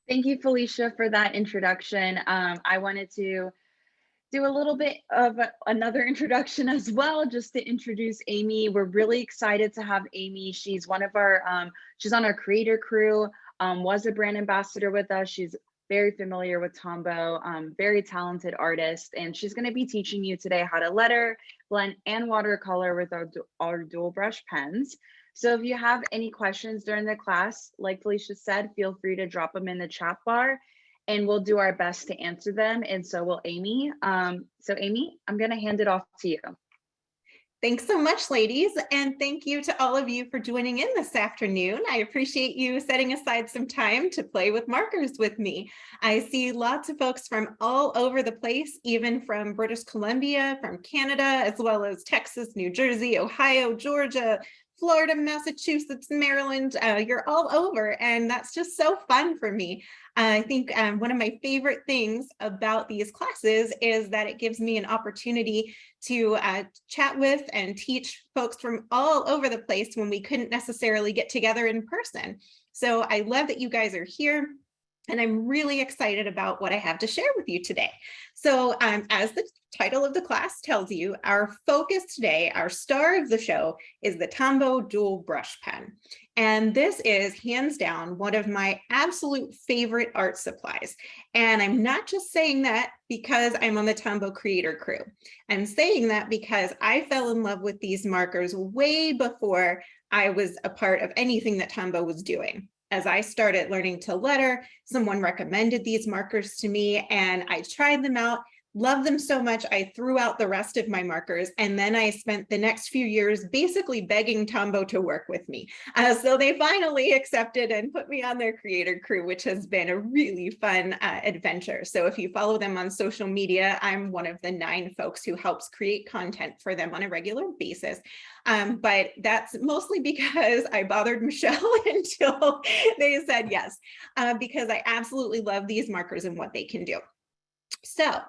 Thank you, Felicia, for that introduction. I wanted to do a little bit of another introduction as well, just to introduce Amy. We're really excited to have Amy. She's one of our, she's on our creator crew, was a brand ambassador with us. She's very familiar with Tombow, very talented artist, and she's going to be teaching you today how to letter, blend, and watercolor with our dual brush pens. So if you have any questions during the class, like Felicia said, feel free to drop them in the chat bar and we'll do our best to answer them. And so will Amy. So Amy, I'm going to hand it off to you. Thanks so much, ladies. And thank you to all of you for joining in this afternoon. I appreciate you setting aside some time to play with markers with me. I see lots of folks from all over the place, even from British Columbia, from Canada, as well as Texas, New Jersey, Ohio, Georgia, Florida, Massachusetts, Maryland. You're all over, and that's just so fun for me. I think one of my favorite things about these classes is that it gives me an opportunity to chat with and teach folks from all over the place when we couldn't necessarily get together in person. So I love that you guys are here. And I'm really excited about what I have to share with you today. So as the title of the class tells you, our focus today, our star of the show, is the Tombow dual brush pen. And this is hands down one of my absolute favorite art supplies. And I'm not just saying that because I'm on the Tombow creator crew. I'm saying that because I fell in love with these markers way before I was a part of anything that Tombow was doing. As I started learning to letter, someone recommended these markers to me and I tried them out, loved them so much, I threw out the rest of my markers. And then I spent the next few years basically begging Tombow to work with me. So they finally accepted and put me on their creator crew, which has been a really fun adventure. So if you follow them on social media, I'm one of the 9 folks who helps create content for them on a regular basis. But that's mostly because I bothered Michelle until they said yes, because I absolutely love these markers and what they can do. So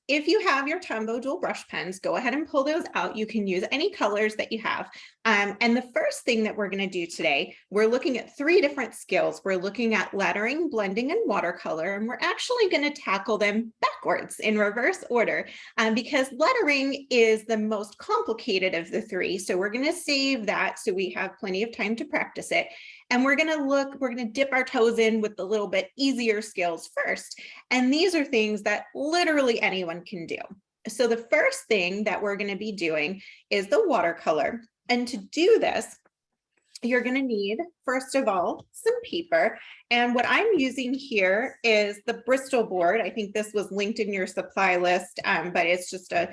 if you have your Tombow dual brush pens, go ahead and pull those out. You can use any colors that you have. And the first thing that we're going to do today, we're looking at 3 different skills. We're looking at lettering, blending, and watercolor, and we're actually going to tackle them backwards in reverse order because lettering is the most complicated of the 3. So we're going to save that so we have plenty of time to practice it. And we're going to dip our toes in with the little bit easier skills first. And these are things that literally anyone can do. So the first thing that we're going to be doing is the watercolor. And to do this, you're going to need, first of all, some paper. And what I'm using here is the Bristol board. I think this was linked in your supply list, but it's just a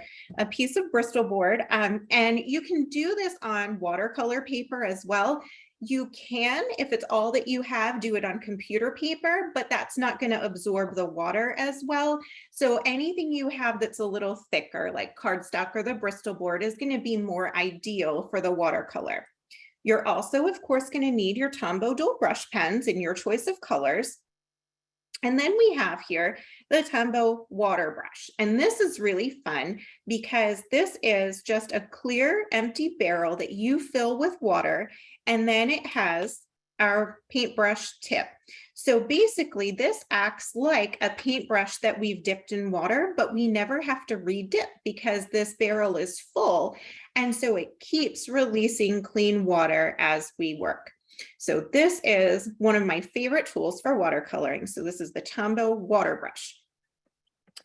piece of Bristol board. And you can do this on watercolor paper as well. You can, if it's all that you have, do it on computer paper, but that's not going to absorb the water as well. So anything you have that's a little thicker, like cardstock or the Bristol board, is going to be more ideal for the watercolor. You're also, of course, going to need your Tombow dual brush pens in your choice of colors. And then we have here the Tombow water brush. And this is really fun because this is just a clear empty barrel that you fill with water. And then it has our paintbrush tip. So basically this acts like a paintbrush that we've dipped in water, but we never have to re-dip because this barrel is full. And so it keeps releasing clean water as we work. So this is one of my favorite tools for watercoloring. So this is the Tombow water brush.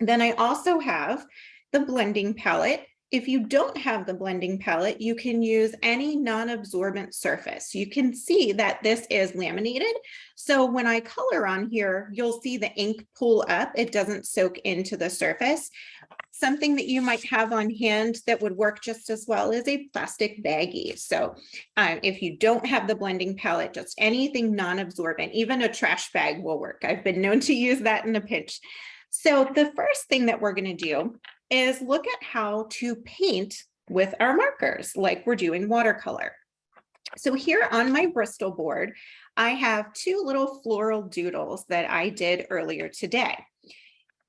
Then I also have the blending palette. If you don't have the blending palette, you can use any non-absorbent surface. You can see that this is laminated. So when I color on here, you'll see the ink pool up. It doesn't soak into the surface. Something that you might have on hand that would work just as well is a plastic baggie. So if you don't have the blending palette, just anything non-absorbent, even a trash bag will work. I've been known to use that in a pinch. So the first thing that we're going to do is look at how to paint with our markers like we're doing watercolor. So here on my Bristol board, I have 2 little floral doodles that I did earlier today.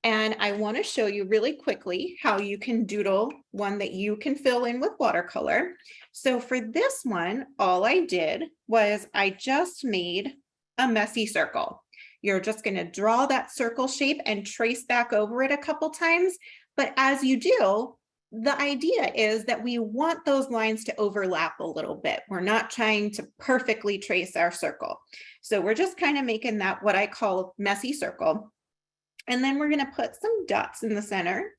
And I want to show you really quickly how you can doodle one that you can fill in with watercolor. So for this one, all I did was I just made a messy circle. you're just going to draw that circle shape and trace back over it a couple times. But as you do, the idea is that we want those lines to overlap a little bit. We're not trying to perfectly trace our circle. So we're just kind of making that what I call messy circle. And then we're going to put some dots in the center.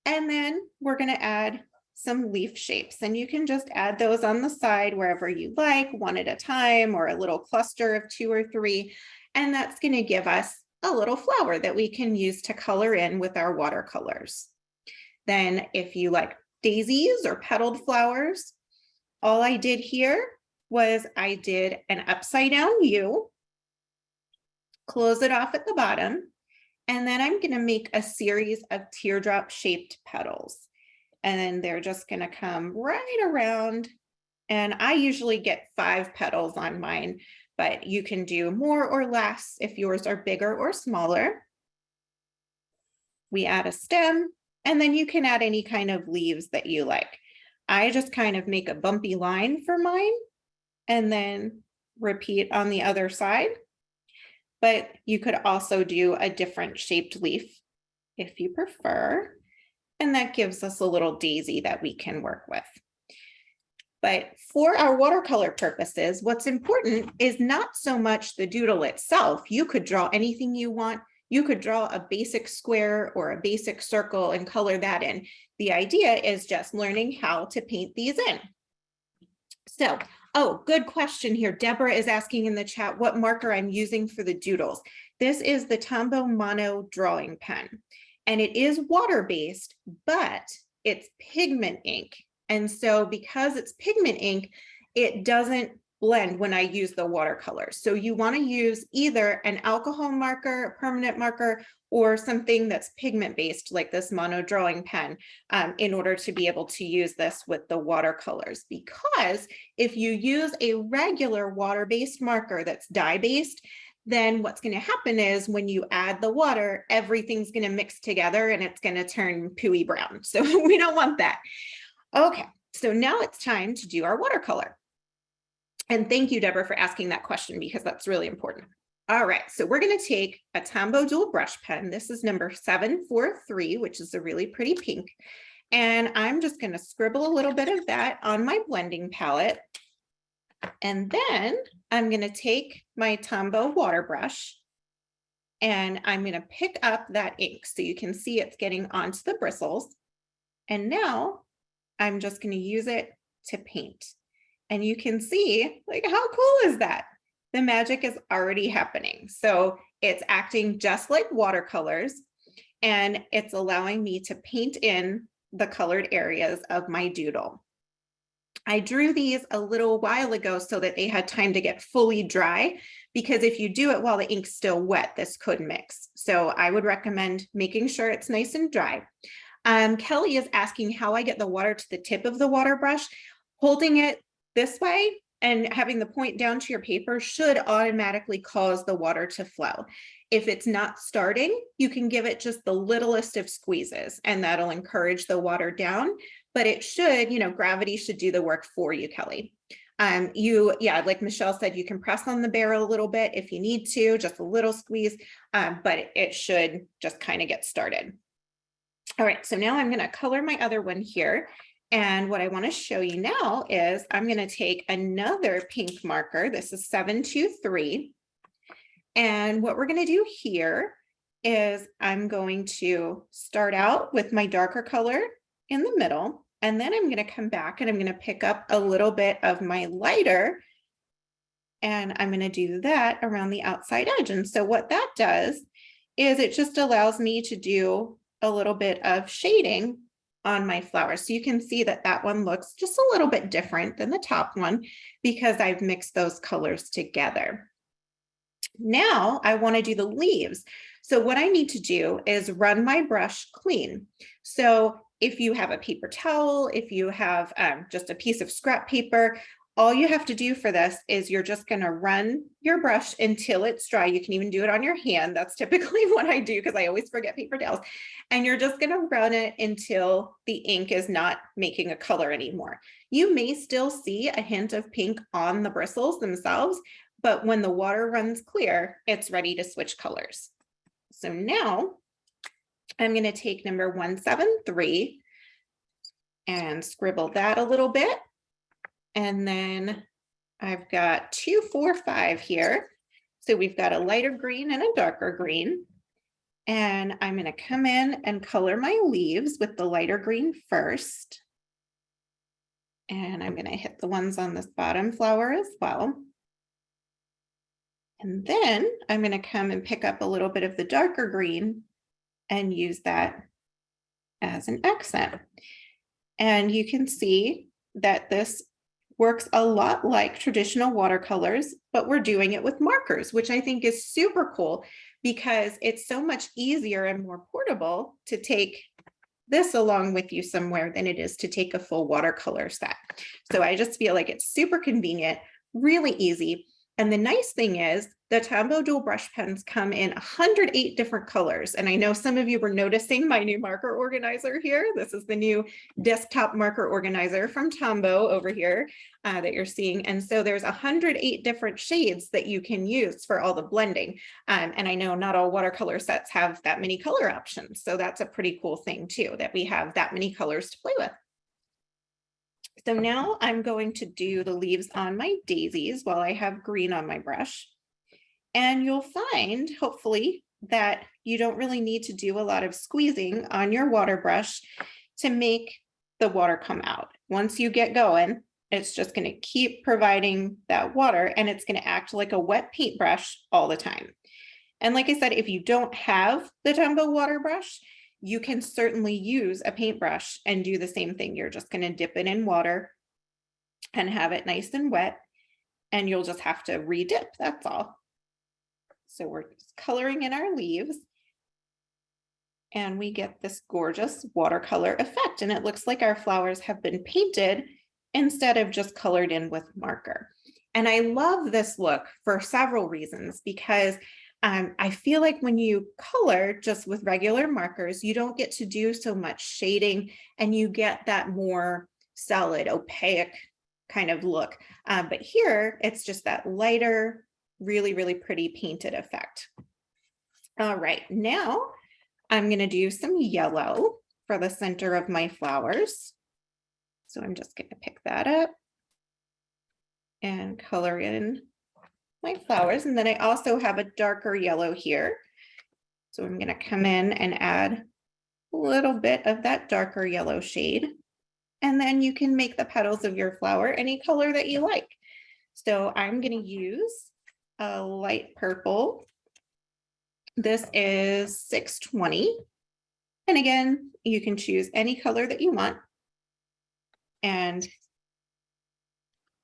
And then we're going to add some leaf shapes, and you can just add those on the side wherever you like, one at a time, or a little cluster of 2 or 3. And that's going to give us a little flower that we can use to color in with our watercolors. Then if you like daisies or petaled flowers, all I did here was I did an upside down U, close it off at the bottom, and then I'm going to make a series of teardrop shaped petals. And then they're just going to come right around. And I usually get 5 petals on mine, but you can do more or less if yours are bigger or smaller. We add a stem, and then you can add any kind of leaves that you like. I just kind of make a bumpy line for mine and then repeat on the other side. But you could also do a different shaped leaf if you prefer. And that gives us a little daisy that we can work with. But for our watercolor purposes, what's important is not so much the doodle itself. You could draw anything you want. You could draw a basic square or a basic circle and color that in. The idea is just learning how to paint these in. So, oh, good question here. Deborah is asking in the chat what marker I'm using for the doodles. This is the Tombow Mono drawing pen. And it is water-based, but it's pigment ink. And so because it's pigment ink, it doesn't blend when I use the watercolor. So you want to use either an alcohol marker, a permanent marker, or something that's pigment-based like this mono drawing pen in order to be able to use this with the watercolors. Because if you use a regular water-based marker that's dye-based, then what's going to happen is when you add the water, everything's going to mix together and it's going to turn pooey brown. So we don't want that. Okay, so now it's time to do our watercolor. And thank you, Deborah, for asking that question because that's really important. All right, so we're going to take a Tombow dual brush pen. This is number 743, which is a really pretty pink. And I'm just going to scribble a little bit of that on my blending palette. And then I'm going to take my Tombow water brush and I'm going to pick up that ink so you can see it's getting onto the bristles. And now I'm just going to use it to paint. And you can see, like, how cool is that? The magic is already happening. So it's acting just like watercolors and it's allowing me to paint in the colored areas of my doodle. I drew these a little while ago so that they had time to get fully dry, because if you do it while the ink's still wet, this could mix. So I would recommend making sure it's nice and dry. Kelly is asking how I get the water to the tip of the water brush. Holding it this way and having the point down to your paper should automatically cause the water to flow. If it's not starting, you can give it just the littlest of squeezes and that'll encourage the water down. But it should, gravity should do the work for you, Kelly. Like Michelle said, you can press on the barrel a little bit if you need to, just a little squeeze, but it should just kind of get started. All right, so now I'm going to color my other one here. And what I want to show you now is I'm going to take another pink marker. This is 723. And what we're going to do here is I'm going to start out with my darker color in the middle, and then I'm going to come back and I'm going to pick up a little bit of my lighter and I'm going to do that around the outside edge. And so what that does is it just allows me to do a little bit of shading on my flower. So you can see that that one looks just a little bit different than the top one because I've mixed those colors together. Now I want to do the leaves. So what I need to do is run my brush clean. So if you have a paper towel, if you have just a piece of scrap paper, all you have to do for this is you're just going to run your brush until it's dry. You can even do it on your hand. That's typically what I do because I always forget paper towels. And you're just going to run it until the ink is not making a color anymore. You may still see a hint of pink on the bristles themselves, but when the water runs clear, it's ready to switch colors. So now I'm going to take number 173 and scribble that a little bit. And then I've got 245 here. So we've got a lighter green and a darker green. And I'm going to come in and color my leaves with the lighter green first. And I'm going to hit the ones on this bottom flower as well. And then I'm going to come and pick up a little bit of the darker green and use that as an accent. And you can see that this works a lot like traditional watercolors, but we're doing it with markers, which I think is super cool because it's so much easier and more portable to take this along with you somewhere than it is to take a full watercolor set. So I just feel like it's super convenient, really easy. And the nice thing is the Tombow dual brush pens come in 108 different colors. And I know some of you were noticing my new marker organizer here. This is the new desktop marker organizer from Tombow over here that you're seeing. And so there's 108 different shades that you can use for all the blending. And I know not all watercolor sets have that many color options. So that's a pretty cool thing too, that we have that many colors to play with. So now I'm going to do the leaves on my daisies while I have green on my brush. And you'll find, hopefully, that you don't really need to do a lot of squeezing on your water brush to make the water come out. Once you get going, it's just going to keep providing that water and it's going to act like a wet paintbrush all the time. And like I said, if you don't have the Tombow water brush, you can certainly use a paintbrush and do the same thing. You're just going to dip it in water and have it nice and wet, and you'll just have to re-dip, that's all. So we're just coloring in our leaves and we get this gorgeous watercolor effect, and it looks like our flowers have been painted instead of just colored in with marker. And I love this look for several reasons, because I feel like when you color just with regular markers, you don't get to do so much shading and you get that more solid, opaque kind of look. But here, it's just that lighter, really, really pretty painted effect. All right, now I'm going to do some yellow for the center of my flowers. So I'm just going to pick that up and color in my flowers. And then I also have a darker yellow here. So I'm going to come in and add a little bit of that darker yellow shade. And then you can make the petals of your flower any color that you like. So I'm going to use a light purple. This is 620. And again, you can choose any color that you want. And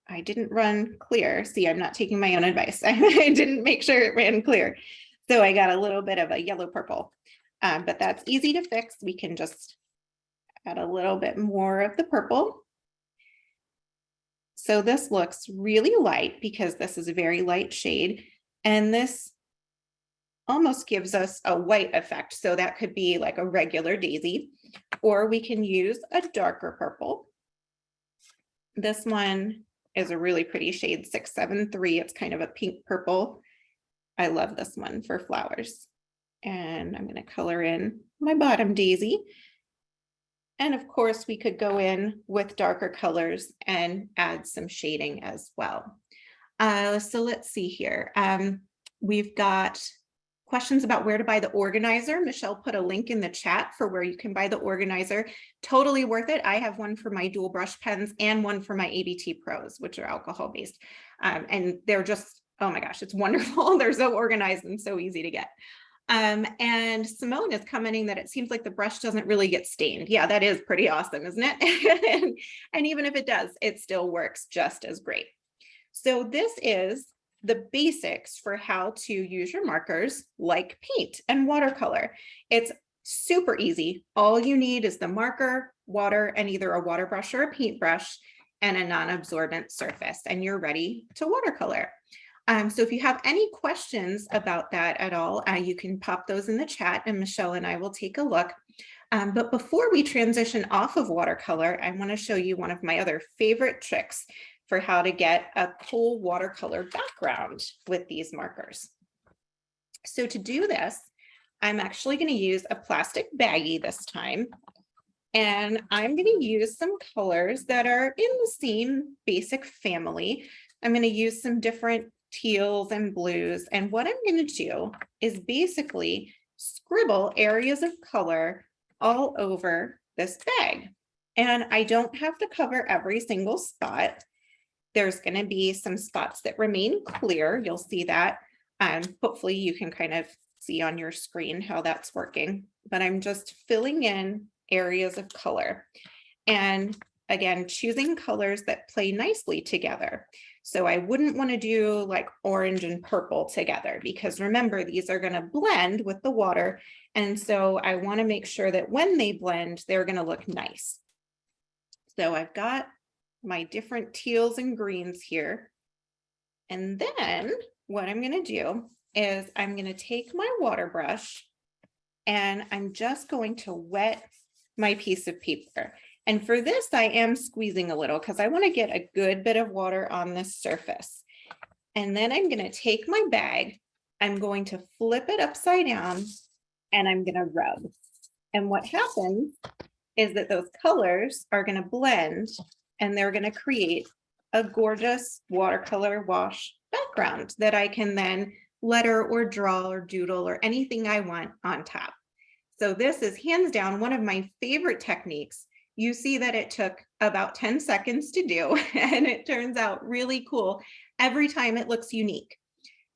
I didn't run clear. See, I'm not taking my own advice. I didn't make sure it ran clear. So I got a little bit of a yellow purple, but that's easy to fix. We can just add a little bit more of the purple. So this looks really light because this is a very light shade. And this almost gives us a white effect. So that could be like a regular daisy, or we can use a darker purple. This one is a really pretty shade, 673. It's kind of a pink purple. I love this one for flowers. And I'm going to color in my bottom daisy. And of course, we could go in with darker colors and add some shading as well. So let's see here. We've got questions about where to buy the organizer. Michelle put a link in the chat for where you can buy the organizer. Totally worth it. I have one for my dual brush pens and one for my ABT Pros, which are alcohol based. And they're just, oh my gosh, it's wonderful. They're so organized and so easy to get. And Simone is commenting that it seems like the brush doesn't really get stained. Yeah, that is pretty awesome, isn't it? and even if it does, it still works just as great. So this is the basics for how to use your markers like paint and watercolor. It's super easy. All you need is the marker, water, and either a water brush or a paintbrush and a non-absorbent surface, and you're ready to watercolor. So if you have any questions about that at all, you can pop those in the chat and Michelle and I will take a look. But before we transition off of watercolor, I want to show you one of my other favorite tricks for how to get a cool watercolor background with these markers. So to do this, I'm actually going to use a plastic baggie this time. And I'm going to use some colors that are in the same basic family. I'm going to use some different teals and blues. And what I'm going to do is basically scribble areas of color all over this bag. And I don't have to cover every single spot. There's going to be some spots that remain clear. You'll see that. Hopefully you can kind of see on your screen how that's working, but I'm just filling in areas of color. And again, choosing colors that play nicely together. So I wouldn't want to do like orange and purple together, because remember, these are going to blend with the water. And so I want to make sure that when they blend, they're going to look nice. So I've got my different teals and greens here. And then what I'm going to do is I'm going to take my water brush and I'm just going to wet my piece of paper. And for this, I am squeezing a little because I want to get a good bit of water on this surface. And then I'm going to take my bag, I'm going to flip it upside down, and I'm going to rub. And what happens is that those colors are going to blend and they're going to create a gorgeous watercolor wash background that I can then letter or draw or doodle or anything I want on top. So this is hands down one of my favorite techniques. You see that it took about 10 seconds to do, and it turns out really cool. Every time it looks unique.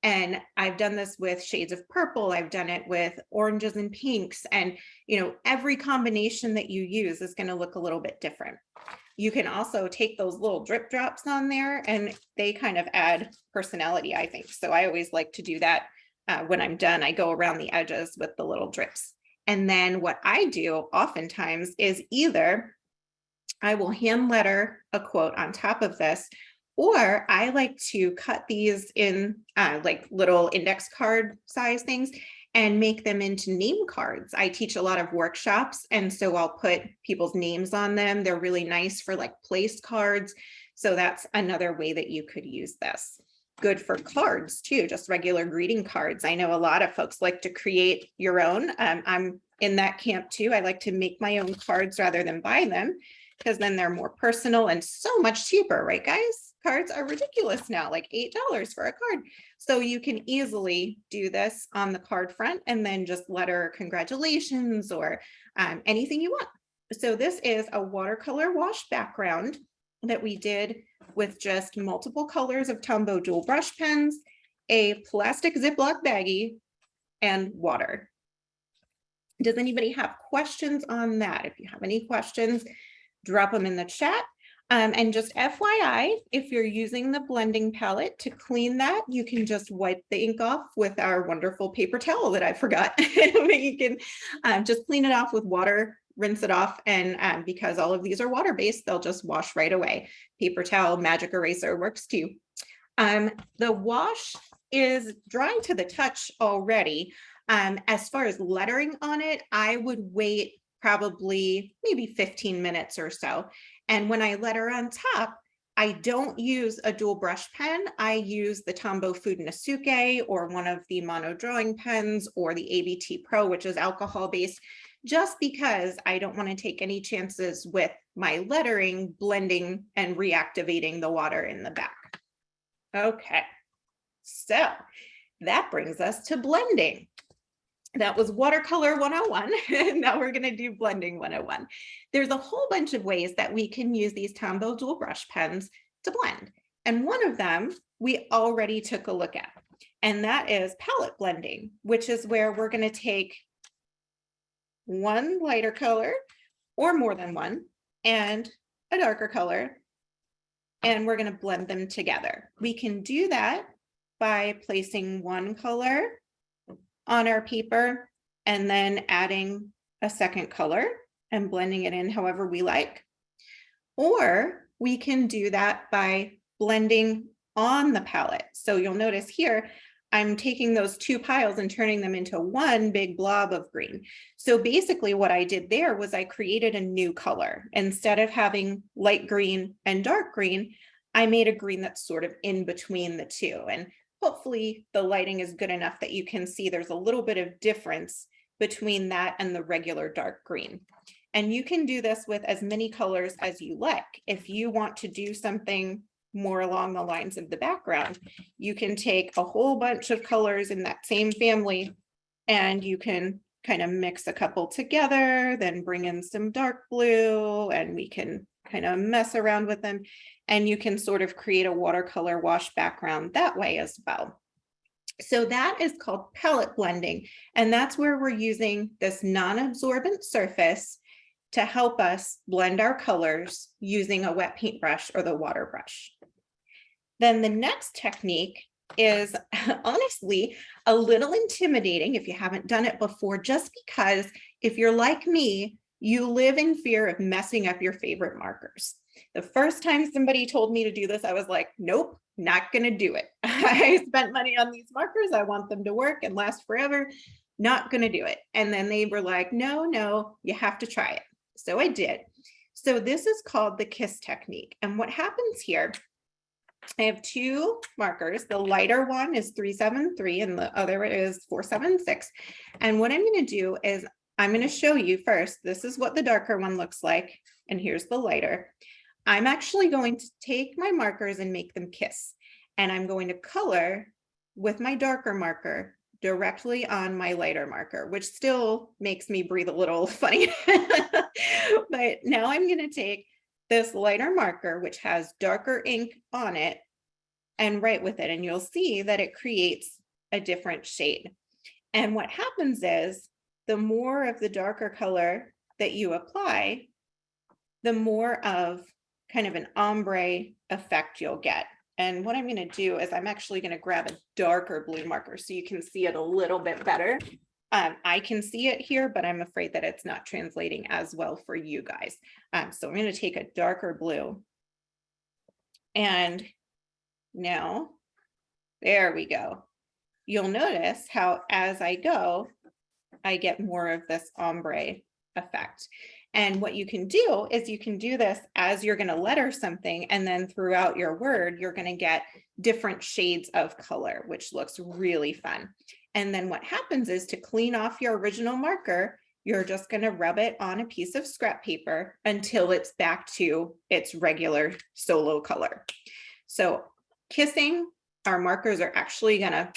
And I've done this with shades of purple. I've done it with oranges and pinks. And, you know, every combination that you use is going to look a little bit different. You can also take those little drip drops on there and they kind of add personality, I think. So I always like to do that when I'm done. I go around the edges with the little drips. And then what I do oftentimes is either I will hand letter a quote on top of this, or I like to cut these in like little index card size things and make them into name cards. I teach a lot of workshops, and so I'll put people's names on them. They're really nice for like place cards. So that's another way that you could use this. Good for cards too, just regular greeting cards. I know a lot of folks like to create your own. I'm in that camp too. I like to make my own cards rather than buy them, because then they're more personal and so much cheaper, right, guys? Cards are ridiculous now, like $8 for a card. So you can easily do this on the card front and then just letter congratulations or anything you want. So this is a watercolor wash background that we did with just multiple colors of Tombow dual brush pens, a plastic Ziploc baggie, and water. Does anybody have questions on that? If you have any questions, drop them in the chat. And just FYI, if you're using the blending palette to clean that, you can just wipe the ink off with our wonderful paper towel that I forgot. You can just clean it off with water, rinse it off, and because all of these are water-based, they'll just wash right away. Paper towel, magic eraser works too. The wash is dry to the touch already. As far as lettering on it, I would wait probably maybe 15 minutes or so. And when I letter on top, I don't use a dual brush pen. I use the Tombow Food Nasuke or one of the mono drawing pens or the ABT Pro, which is alcohol based, just because I don't want to take any chances with my lettering blending and reactivating the water in the back. Okay, so that brings us to blending. That was watercolor 101, and now we're going to do blending 101. There's a whole bunch of ways that we can use these Tombow dual brush pens to blend. And one of them we already took a look at, and that is palette blending, which is where we're going to take one lighter color or more than one and a darker color, and we're going to blend them together. We can do that by placing one color on our paper and then adding a second color and blending it in however we like. Or we can do that by blending on the palette. So you'll notice here, I'm taking those two piles and turning them into one big blob of green. So basically what I did there was I created a new color. Instead of having light green and dark green, I made a green that's sort of in between the two. And hopefully the lighting is good enough that you can see there's a little bit of difference between that and the regular dark green. And you can do this with as many colors as you like. If you want to do something more along the lines of the background, you can take a whole bunch of colors in that same family and you can kind of mix a couple together, then bring in some dark blue, and we can kind of mess around with them. And you can sort of create a watercolor wash background that way as well. So that is called palette blending. And that's where we're using this non-absorbent surface to help us blend our colors using a wet paintbrush or the water brush. Then the next technique is honestly a little intimidating if you haven't done it before, just because if you're like me, you live in fear of messing up your favorite markers. The first time somebody told me to do this, I was like, nope, not going to do it. I spent money on these markers. I want them to work and last forever. Not going to do it. And then they were like, no, you have to try it. So I did. So this is called the KISS technique. And what happens here, I have two markers. The lighter one is 373 and the other is 476. And what I'm going to do is I'm going to show you first, this is what the darker one looks like. And here's the lighter. I'm actually going to take my markers and make them kiss. And I'm going to color with my darker marker directly on my lighter marker, which still makes me breathe a little funny. But now I'm going to take this lighter marker, which has darker ink on it, and write with it. And you'll see that it creates a different shade. And what happens is the more of the darker color that you apply, the more of kind of an ombre effect you'll get. And what I'm going to do is I'm actually going to grab a darker blue marker so you can see it a little bit better. I can see it here, but I'm afraid that it's not translating as well for you guys. So I'm going to take a darker blue. And now, there we go. You'll notice how as I go, I get more of this ombre effect. And what you can do is you can do this as you're going to letter something, and then throughout your word, you're going to get different shades of color, which looks really fun. And then what happens is to clean off your original marker, you're just going to rub it on a piece of scrap paper until it's back to its regular solo color. So kissing, our markers are actually going to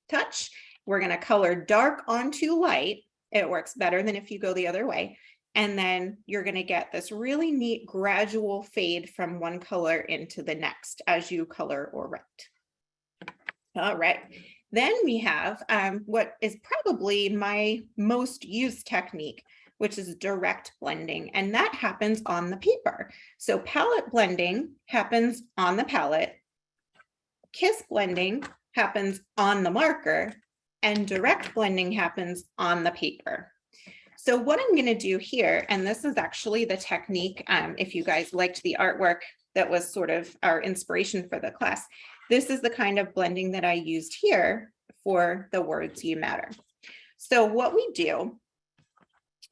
touch. We're going to color dark onto light. It works better than if you go the other way. And then you're going to get this really neat gradual fade from one color into the next as you color or write. All right. Then we have what is probably my most used technique, which is direct blending. And that happens on the paper. So palette blending happens on the palette. Kiss blending happens on the marker. And direct blending happens on the paper. So what I'm going to do here, and this is actually the technique, if you guys liked the artwork that was sort of our inspiration for the class, this is the kind of blending that I used here for the words you matter. So what we do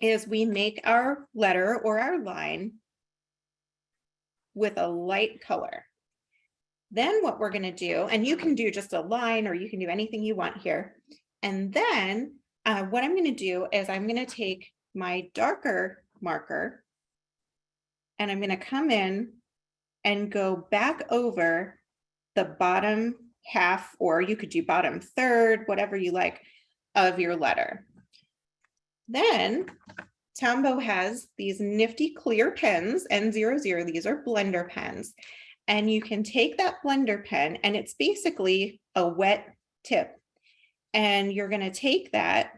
is we make our letter or our line with a light color. Then what we're going to do, and you can do just a line or you can do anything you want here. And then what I'm going to do is I'm going to take my darker marker and I'm going to come in and go back over the bottom half, or you could do bottom third, whatever you like, of your letter. Then Tombow has these nifty clear pens, N00, these are blender pens. And you can take that blender pen and it's basically a wet tip. And you're going to take that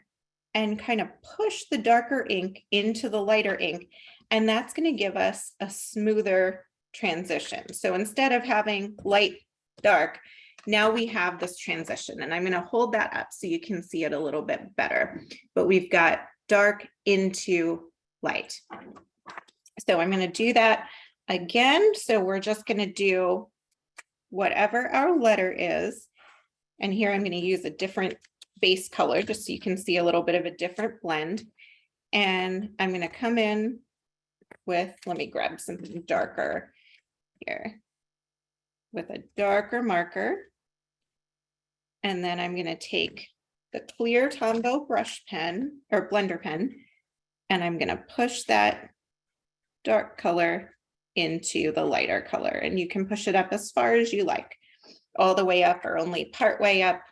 and kind of push the darker ink into the lighter ink. And that's going to give us a smoother transition. So instead of having light, dark, now we have this transition. And I'm going to hold that up so you can see it a little bit better. But we've got dark into light. So I'm going to do that again. So we're just going to do whatever our letter is. And here I'm going to use a different base color just so you can see a little bit of a different blend. And I'm going to come in with, let me grab something darker here. with a darker marker. And then I'm going to take the clear Tombow brush pen or blender pen, and I'm going to push that dark color into the lighter color. And you can push it up as far as you like, all the way up or only part way up.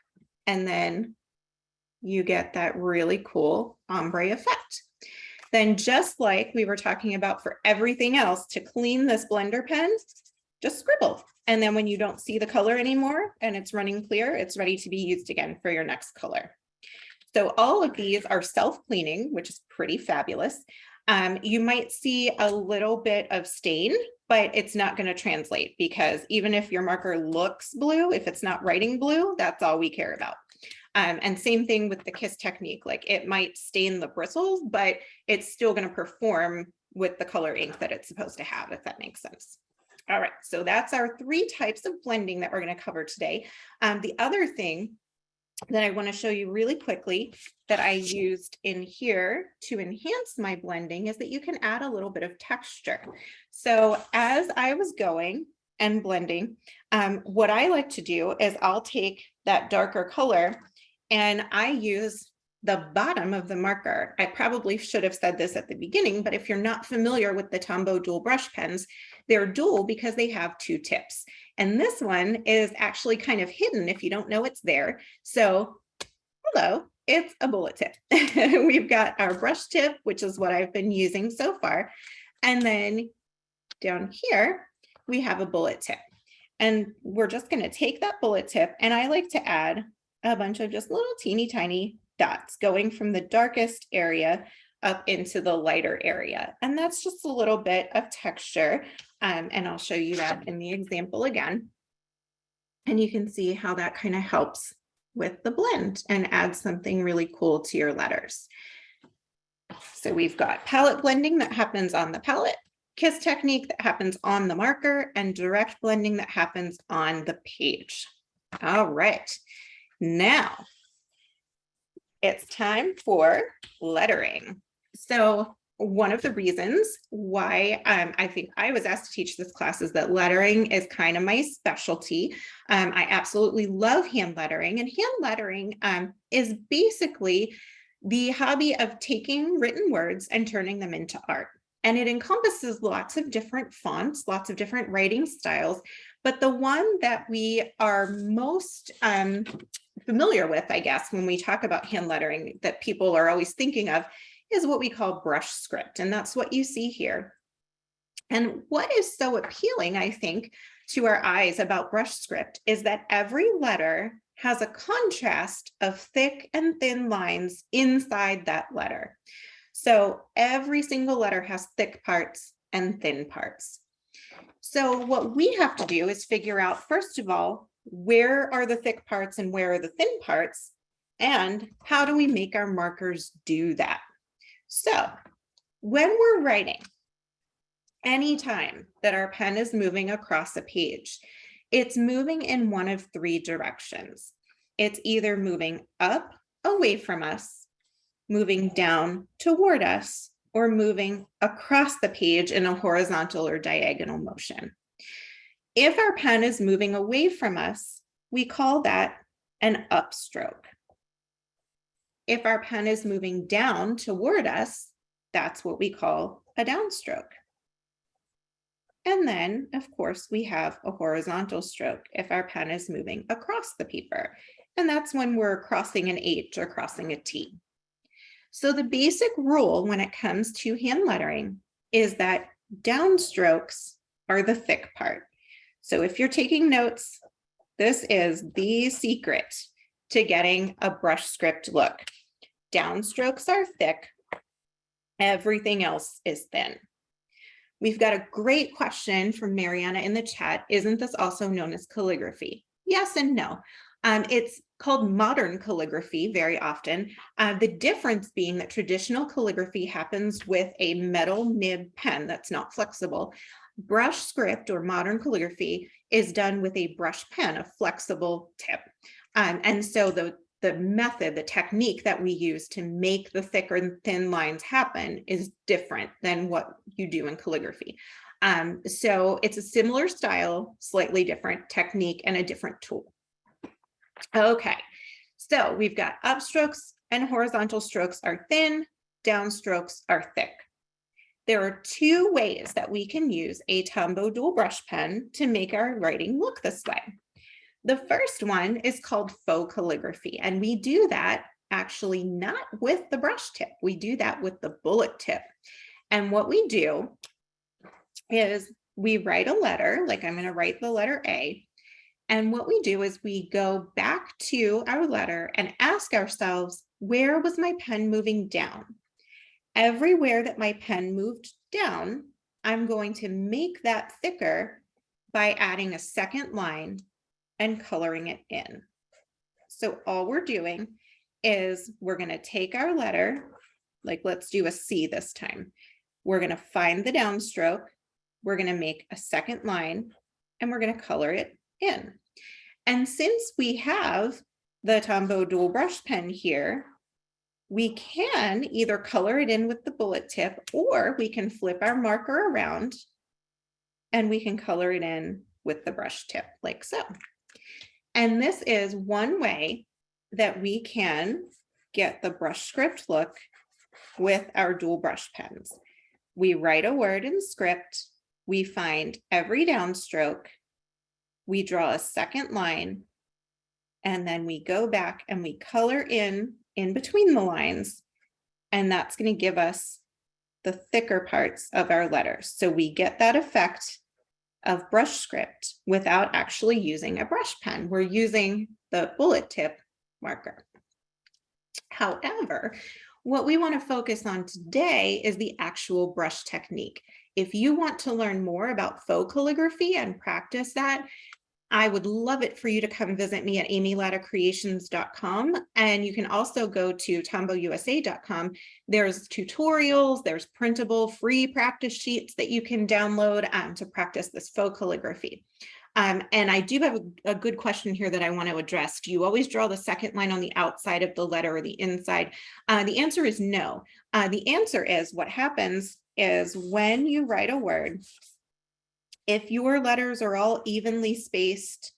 And then you get that really cool ombre effect. Then just like we were talking about for everything else, to clean this blender pen, just scribble. And then when you don't see the color anymore and it's running clear, it's ready to be used again for your next color. So all of these are self-cleaning, which is pretty fabulous. You might see a little bit of stain, but it's not going to translate, because even if your marker looks blue, if it's not writing blue, that's all we care about. And same thing with the KISS technique, like it might stain the bristles, but it's still going to perform with the color ink that it's supposed to have, if that makes sense. All right, so that's our 3 types of blending that we're going to cover today. The other thing that I want to show you really quickly that I used in here to enhance my blending is that you can add a little bit of texture. So as I was going and blending, what I like to do is I'll take that darker color and I use the bottom of the marker. I probably should have said this at the beginning, but if you're not familiar with the Tombow dual brush pens, they're dual because they have 2 tips. And this one is actually kind of hidden if you don't know it's there. So, hello, it's a bullet tip. We've got our brush tip, which is what I've been using so far. And then down here, we have a bullet tip. And we're just going to take that bullet tip, and I like to add a bunch of just little teeny tiny dots going from the darkest area up into the lighter area. And that's just a little bit of texture. And I'll show you that in the example again. And you can see how that kind of helps with the blend and adds something really cool to your letters. So we've got palette blending that happens on the palette, KISS technique that happens on the marker, and direct blending that happens on the page. All right, now it's time for lettering. So one of the reasons why I think I was asked to teach this class is that lettering is kind of my specialty. I absolutely love hand lettering, and hand lettering is basically the hobby of taking written words and turning them into art. And it encompasses lots of different fonts, lots of different writing styles, but the one that we are most familiar with, I guess, when we talk about hand lettering that people are always thinking of is what we call brush script. And that's what you see here. And what is so appealing, I think, to our eyes about brush script is that every letter has a contrast of thick and thin lines inside that letter. So every single letter has thick parts and thin parts. So what we have to do is figure out, first of all, where are the thick parts and where are the thin parts? And how do we make our markers do that? So when we're writing, anytime that our pen is moving across a page, it's moving in one of 3 directions. It's either moving up away from us, moving down toward us, or moving across the page in a horizontal or diagonal motion. If our pen is moving away from us, we call that an upstroke. If our pen is moving down toward us, that's what we call a downstroke. And then, of course, we have a horizontal stroke if our pen is moving across the paper. And that's when we're crossing an H or crossing a T. So the basic rule when it comes to hand lettering is that downstrokes are the thick part. So if you're taking notes, this is the secret to getting a brush script look. Downstrokes are thick, everything else is thin. We've got a great question from Mariana in the chat. Isn't this also known as calligraphy? Yes and no. It's called modern calligraphy very often. The difference being that traditional calligraphy happens with a metal nib pen that's not flexible. Brush script or modern calligraphy is done with a brush pen, a flexible tip. And so the method, the technique that we use to make the thicker and thin lines happen is different than what you do in calligraphy. So it's a similar style, slightly different technique and a different tool. Okay, so we've got upstrokes and horizontal strokes are thin, downstrokes are thick. There are two ways that we can use a Tombow dual brush pen to make our writing look this way. The first one is called faux calligraphy, and we do that actually not with the brush tip. We do that with the bullet tip. And what we do is we write a letter, like I'm going to write the letter A. And what we do is we go back to our letter and ask ourselves, where was my pen moving down? Everywhere that my pen moved down, I'm going to make that thicker by adding a second line and coloring it in. So all we're doing is we're going to take our letter, like let's do a C this time. We're going to find the downstroke, we're going to make a second line, and we're going to color it in. And since we have the Tombow dual brush pen here, we can either color it in with the bullet tip, or we can flip our marker around and we can color it in with the brush tip like so. And this is one way that we can get the brush script look with our dual brush pens. We write a word in script, we find every downstroke, we draw a second line, and then we go back and we color in between the lines, and that's going to give us the thicker parts of our letters. So we get that effect of brush script without actually using a brush pen. We're using the bullet tip marker. However, what we want to focus on today is the actual brush technique. If you want to learn more about faux calligraphy and practice that, I would love it for you to come visit me at amylattacreations.com. And you can also go to tombowusa.com. There's tutorials, there's printable free practice sheets that you can download to practice this faux calligraphy. And I do have a good question here that I want to address. Do you always draw the second line on the outside of the letter or the inside? The answer is no. The answer is what happens is when you write a word, if your letters are all evenly spaced,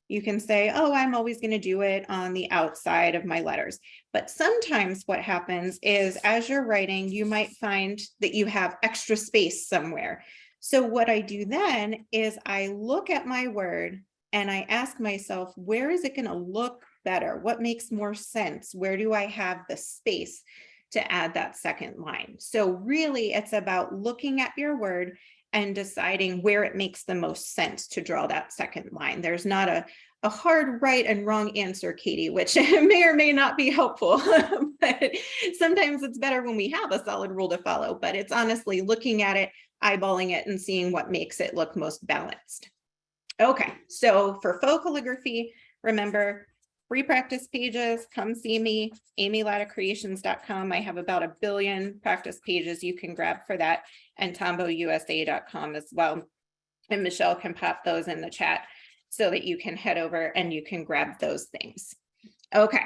you can say, oh, I'm always going to do it on the outside of my letters. But sometimes what happens is as you're writing, you might find that you have extra space somewhere. So what I do then is I look at my word and I ask myself, where is it going to look better? What makes more sense? Where do I have the space to add that second line? So really, it's about looking at your word and deciding where it makes the most sense to draw that second line. There's not a hard right and wrong answer, Katie, which may or may not be helpful, but sometimes it's better when we have a solid rule to follow, but it's honestly looking at it, eyeballing it, and seeing what makes it look most balanced. Okay, so for faux calligraphy, remember, free practice pages, come see me, amylattacreations.com. I have about 1 billion practice pages you can grab for that, and tombowusa.com as well. And Michelle can pop those in the chat so that you can head over and you can grab those things. Okay,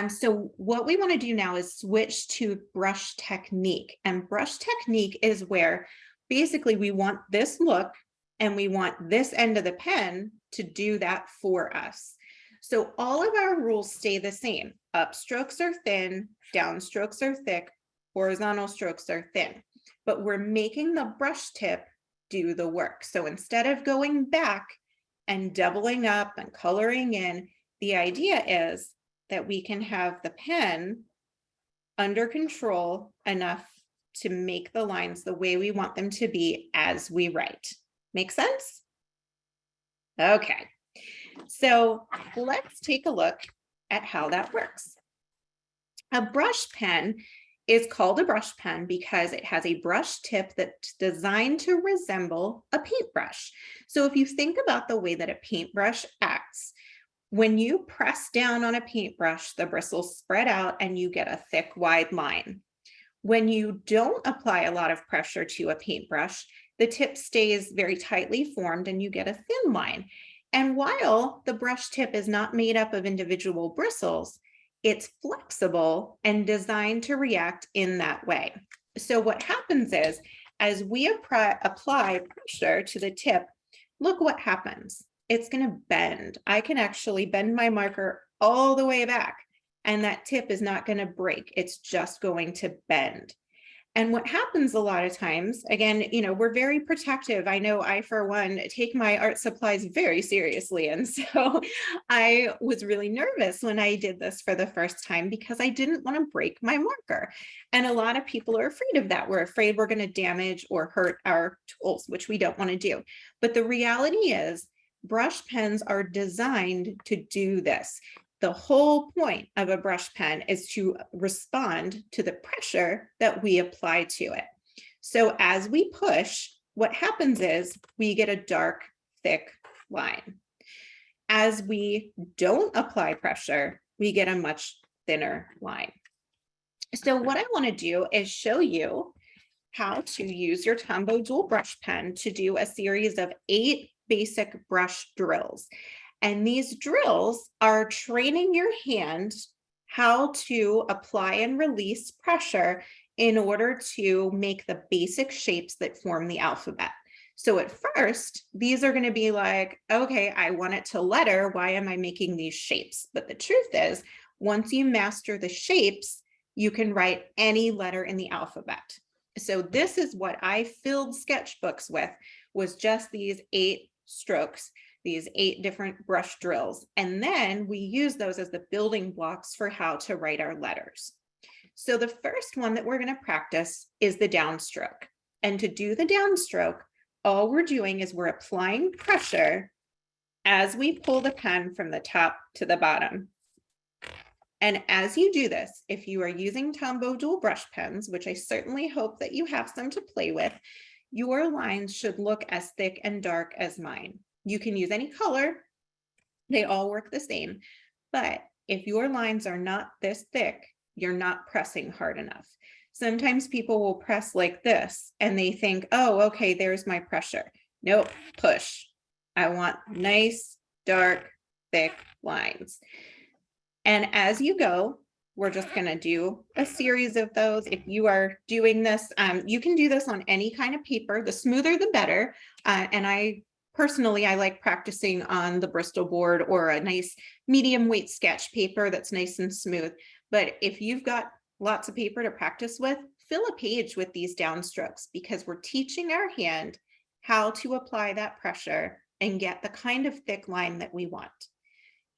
so what we want to do now is switch to brush technique. And brush technique is where basically we want this look and we want this end of the pen to do that for us. So all of our rules stay the same. Upstrokes are thin, downstrokes are thick, horizontal strokes are thin, but we're making the brush tip do the work. So instead of going back and doubling up and coloring in, the idea is that we can have the pen under control enough to make the lines the way we want them to be as we write. Make sense? Okay. So let's take a look at how that works. A brush pen is called a brush pen because it has a brush tip that's designed to resemble a paintbrush. So if you think about the way that a paintbrush acts, when you press down on a paintbrush, the bristles spread out and you get a thick, wide line. When you don't apply a lot of pressure to a paintbrush, the tip stays very tightly formed and you get a thin line. And while the brush tip is not made up of individual bristles, it's flexible and designed to react in that way. So what happens is, as we apply pressure to the tip, look what happens. It's going to bend. I can actually bend my marker all the way back, and that tip is not going to break. It's just going to bend. And what happens a lot of times, again, we're very protective. I know I, for one, take my art supplies very seriously. And so I was really nervous when I did this for the first time because I didn't want to break my marker. And a lot of people are afraid of that. We're afraid we're going to damage or hurt our tools, which we don't want to do. But the reality is, brush pens are designed to do this. The whole point of a brush pen is to respond to the pressure that we apply to it. So as we push, what happens is we get a dark, thick line. As we don't apply pressure, we get a much thinner line. So what I want to do is show you how to use your Tombow dual brush pen to do a series of 8 basic brush drills. And these drills are training your hand how to apply and release pressure in order to make the basic shapes that form the alphabet. So at first, these are going to be like, okay, I want it to letter. Why am I making these shapes? But the truth is, once you master the shapes, you can write any letter in the alphabet. So this is what I filled sketchbooks with, was just these 8 strokes, these 8 different brush drills. And then we use those as the building blocks for how to write our letters. So the first one that we're going to practice is the downstroke. And to do the downstroke, all we're doing is we're applying pressure as we pull the pen from the top to the bottom. And as you do this, if you are using Tombow dual brush pens, which I certainly hope that you have some to play with, your lines should look as thick and dark as mine. You can use any color, they all work the same, but if your lines are not this thick, you're not pressing hard enough. Sometimes people will press like this and they think, oh, okay, there's my pressure. Nope, push. I want nice, dark, thick lines. And as you go, we're just going to do a series of those. If you are doing this, you can do this on any kind of paper. The smoother, the better. And personally, I like practicing on the Bristol board or a nice medium weight sketch paper that's nice and smooth. But if you've got lots of paper to practice with, fill a page with these downstrokes, because we're teaching our hand how to apply that pressure and get the kind of thick line that we want.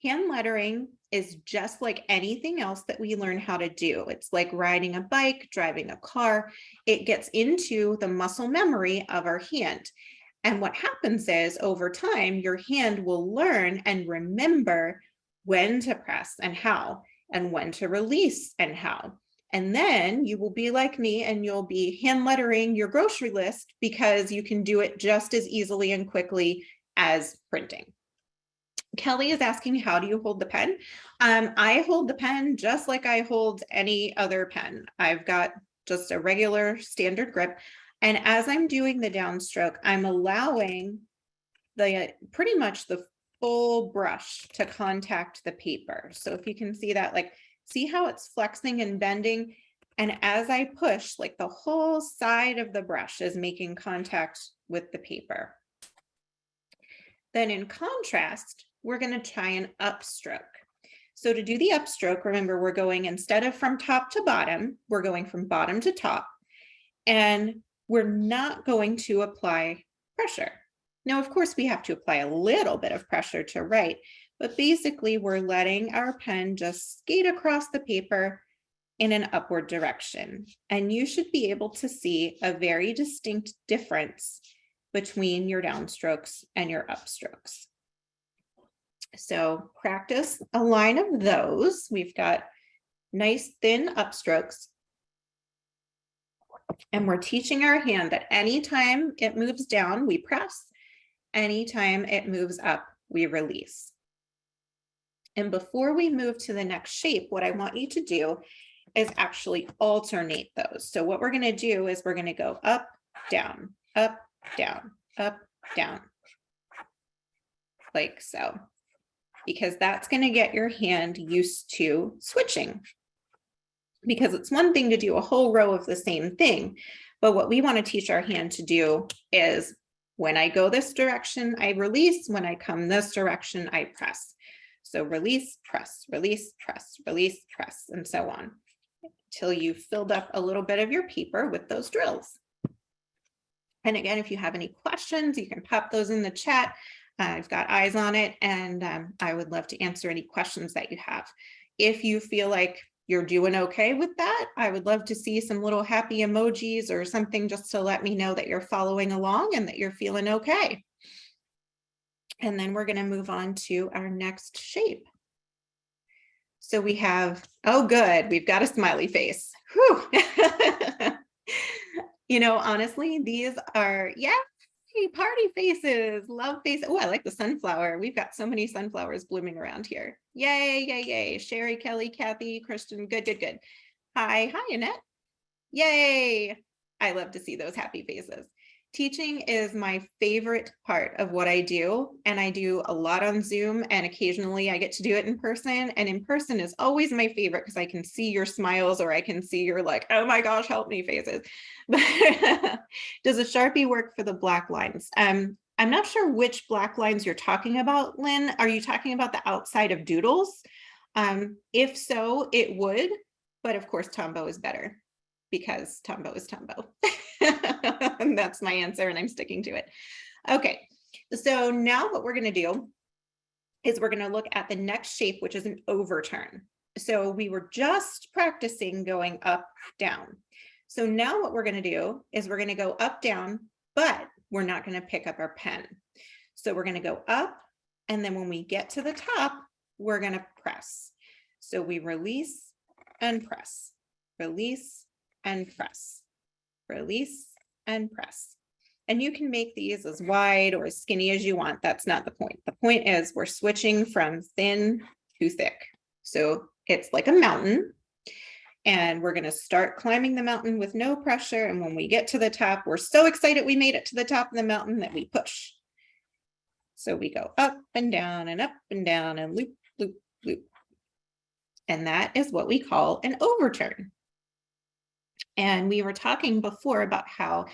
Hand lettering is just like anything else that we learn how to do. It's like riding a bike, driving a car. It gets into the muscle memory of our hand. And what happens is, over time, your hand will learn and remember when to press and how, and when to release and how. And then you will be like me and you'll be hand lettering your grocery list, because you can do it just as easily and quickly as printing. Kelly is asking, how do you hold the pen? I hold the pen just like I hold any other pen. I've got just a regular standard grip. And as I'm doing the downstroke, I'm allowing pretty much the full brush to contact the paper. So if you can see that, like, see how it's flexing and bending. And as I push, like, the whole side of the brush is making contact with the paper. Then in contrast, we're going to try an upstroke. So to do the upstroke, remember, we're going, instead of from top to bottom, we're going from bottom to top. And we're not going to apply pressure. Now, of course, we have to apply a little bit of pressure to write, but basically we're letting our pen just skate across the paper in an upward direction. And you should be able to see a very distinct difference between your downstrokes and your upstrokes. So practice a line of those. We've got nice thin upstrokes. And we're teaching our hand that anytime it moves down, we press. Anytime it moves up, we release. And before we move to the next shape, what I want you to do is actually alternate those. So what we're going to do is we're going to go up, down, up, down, like so. because that's going to get your hand used to switching. Because it's one thing to do a whole row of the same thing, but what we want to teach our hand to do is when I go this direction, I release. When I come this direction, I press. So release, press, release, press, release, press, and so on, till you've filled up a little bit of your paper with those drills. And again, if you have any questions, you can pop those in the chat. I've got eyes on it, and I would love to answer any questions that you have. If you feel like you're doing okay with that, I would love to see some little happy emojis or something just to let me know that you're following along and that you're feeling okay. And then we're going to move on to our next shape. So we have, oh good, we've got a smiley face. Whew. You know, honestly, these are, yeah, party faces, love faces. Oh, I like the sunflower. We've got so many sunflowers blooming around here. Yay, yay, yay. Sherry, Kelly, Kathy, Kristen, good, good, good. Hi, Annette. Yay. I love to see those happy faces. Teaching is my favorite part of what I do, and I do a lot on Zoom, and occasionally I get to do it in person, and in person is always my favorite because I can see your smiles, or I can see your like, oh my gosh, help me faces. Does a Sharpie work for the black lines? I'm not sure which black lines you're talking about, Lynn. Are you talking about the outside of doodles? If so, it would, but of course Tombow is better because Tombow is Tombow. And that's my answer, and I'm sticking to it. Okay, so now what we're going to do is we're going to look at the next shape, which is an overturn. So we were just practicing going up, down. So now what we're going to do is we're going to go up, down, but we're not going to pick up our pen. So we're going to go up, and then when we get to the top, we're going to press. So we release and press, release and press, release and press. And you can make these as wide or as skinny as you want. That's not the point. The point is we're switching from thin to thick. So it's like a mountain, and we're going to start climbing the mountain with no pressure. And when we get to the top, we're so excited we made it to the top of the mountain that we push. So we go up and down and up and down and loop, loop, loop. And that is what we call an overturn. And we were talking before about how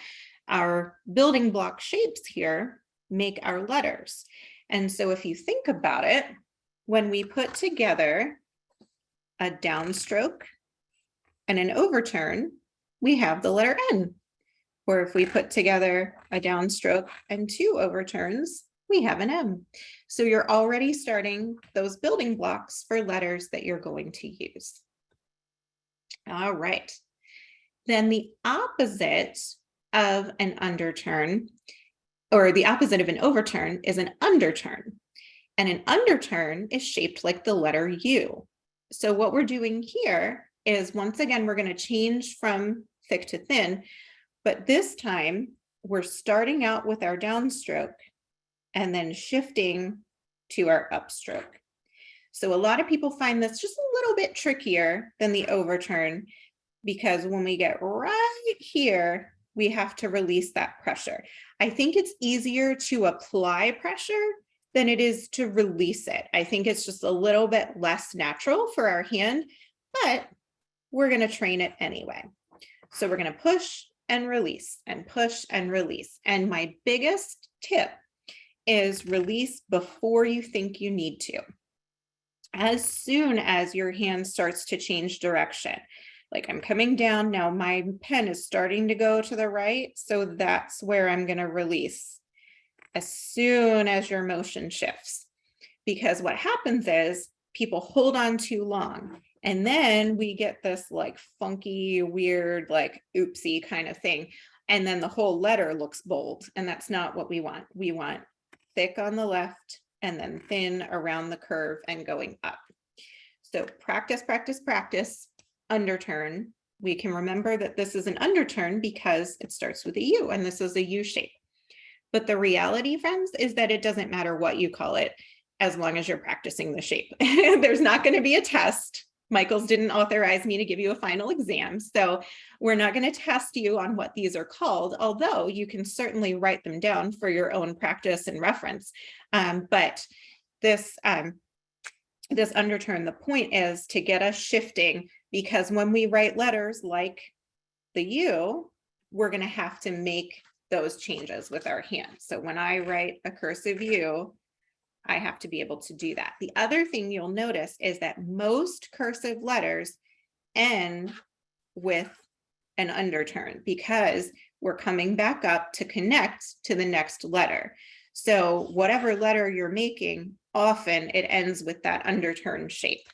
our building block shapes here make our letters. And so if you think about it, when we put together a downstroke and an overturn, we have the letter N. Or if we put together a downstroke and two overturns, we have an M. So you're already starting those building blocks for letters that you're going to use. All right. Then the opposite of an underturn, or the opposite of an overturn, is an underturn. And an underturn is shaped like the letter U. So what we're doing here is, once again, we're going to change from thick to thin, but this time we're starting out with our downstroke and then shifting to our upstroke. So a lot of people find this just a little bit trickier than the overturn, because when we get right here, we have to release that pressure. I think it's easier to apply pressure than it is to release it. I think it's just a little bit less natural for our hand, but we're going to train it anyway. So we're going to push and release and push and release. And my biggest tip is release before you think you need to. As soon as your hand starts to change direction, like I'm coming down now, my pen is starting to go to the right, so that's where I'm going to release as soon as your motion shifts. Because what happens is people hold on too long, and then we get this like funky, weird, like oopsie kind of thing, and then the whole letter looks bold, and that's not what we want. We want thick on the left and then thin around the curve and going up. So practice, practice, practice. Underturn. We can remember that this is an underturn because it starts with a U, and this is a U shape. But the reality, friends, is that it doesn't matter what you call it, as long as you're practicing the shape. There's not going to be a test. Michael's didn't authorize me to give you a final exam, so we're not going to test you on what these are called, although you can certainly write them down for your own practice and reference. But this this underturn, the point is to get us shifting, because when we write letters like the U, we're going to have to make those changes with our hands. So when I write a cursive U, I have to be able to do that. The other thing you'll notice is that most cursive letters end with an underturn because we're coming back up to connect to the next letter. So whatever letter you're making, often it ends with that underturn shape.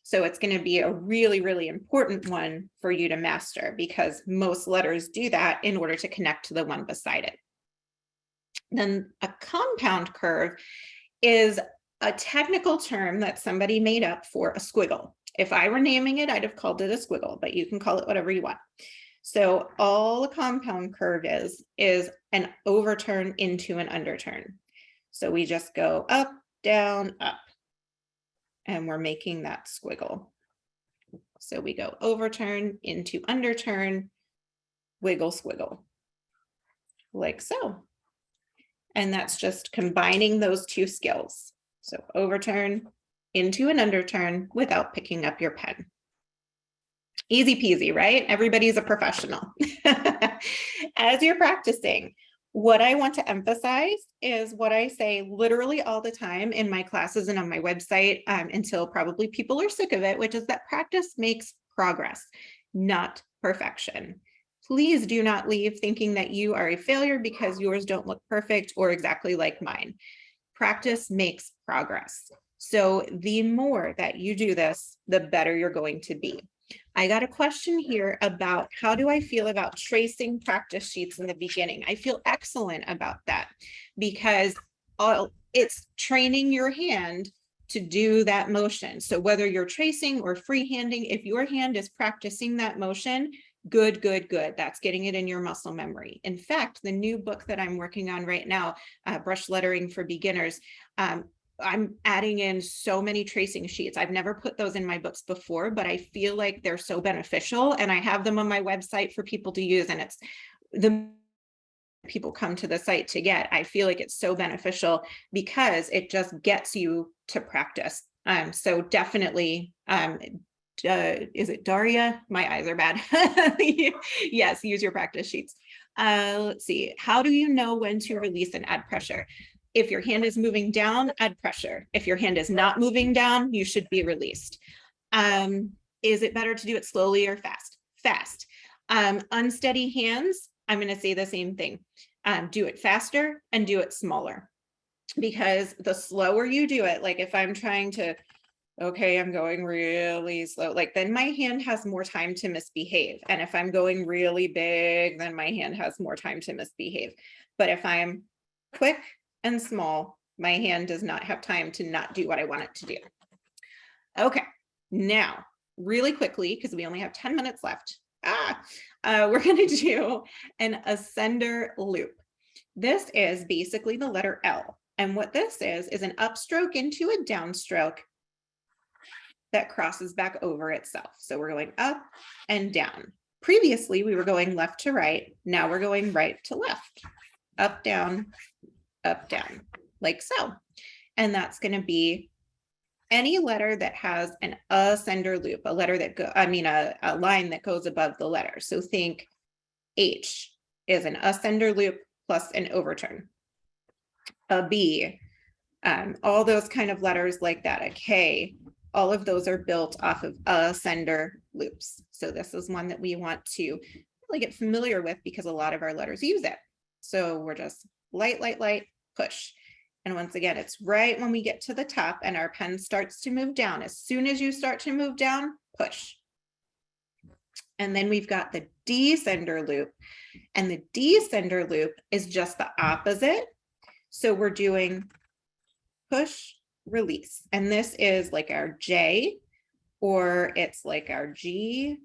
So it's going to be a really, really important one for you to master, because most letters do that in order to connect to the one beside it. Then a compound curve is a technical term that somebody made up for a squiggle. If I were naming it, I'd have called it a squiggle, but you can call it whatever you want. So all a compound curve is an overturn into an underturn. So we just go up, down, up, and we're making that squiggle. So we go overturn into underturn, wiggle, squiggle, like so. And that's just combining those two skills. So overturn into an underturn without picking up your pen. Easy peasy, right? Everybody's a professional. As you're practicing, what I want to emphasize is what I say literally all the time in my classes and on my website, until probably people are sick of it, which is that practice makes progress, not perfection. Please do not leave thinking that you are a failure because yours don't look perfect or exactly like mine. Practice makes progress. So the more that you do this, the better you're going to be. I got a question here about how do I feel about tracing practice sheets in the beginning? I feel excellent about that, because it's training your hand to do that motion. So whether you're tracing or freehanding, if your hand is practicing that motion, good, good, good. That's getting it in your muscle memory. In fact, the new book that I'm working on right now, Brush Lettering for Beginners, I'm adding in so many tracing sheets. I've never put those in my books before, but I feel like they're so beneficial, and I have them on my website for people to use, and it's the people come to the site to get. I feel like it's so beneficial because it just gets you to practice. So definitely, is it Daria? My eyes are bad. Yes, use your practice sheets. Let's see. How do you know when to release and add pressure? If your hand is moving down, add pressure. If your hand is not moving down, you should be released. Is it better to do it slowly or fast? Fast. Unsteady hands, I'm going to say the same thing. Do it faster and do it smaller, because the slower you do it, like if I'm trying to, okay, I'm going really slow, like then my hand has more time to misbehave. And if I'm going really big, then my hand has more time to misbehave. But if I'm quick and small, my hand does not have time to not do what I want it to do. Okay, now really quickly, because we only have 10 minutes left, we're going to do an ascender loop. This is basically the letter L. And what this is an upstroke into a downstroke that crosses back over itself. So we're going up and down. Previously, we were going left to right. Now we're going right to left, up, down, like so. And that's going to be any letter that has an ascender loop, a letter that a line that goes above the letter. So think H is an ascender loop plus an overturn. A B, all those kind of letters like that. A K, all of those are built off of ascender loops. So this is one that we want to really get familiar with because a lot of our letters use it. So we're just light, light, light, push. And once again, it's right when we get to the top and our pen starts to move down. As soon as you start to move down, push. And then we've got the descender loop. And the descender loop is just the opposite. So we're doing push, release. And this is like our J, or it's like our G,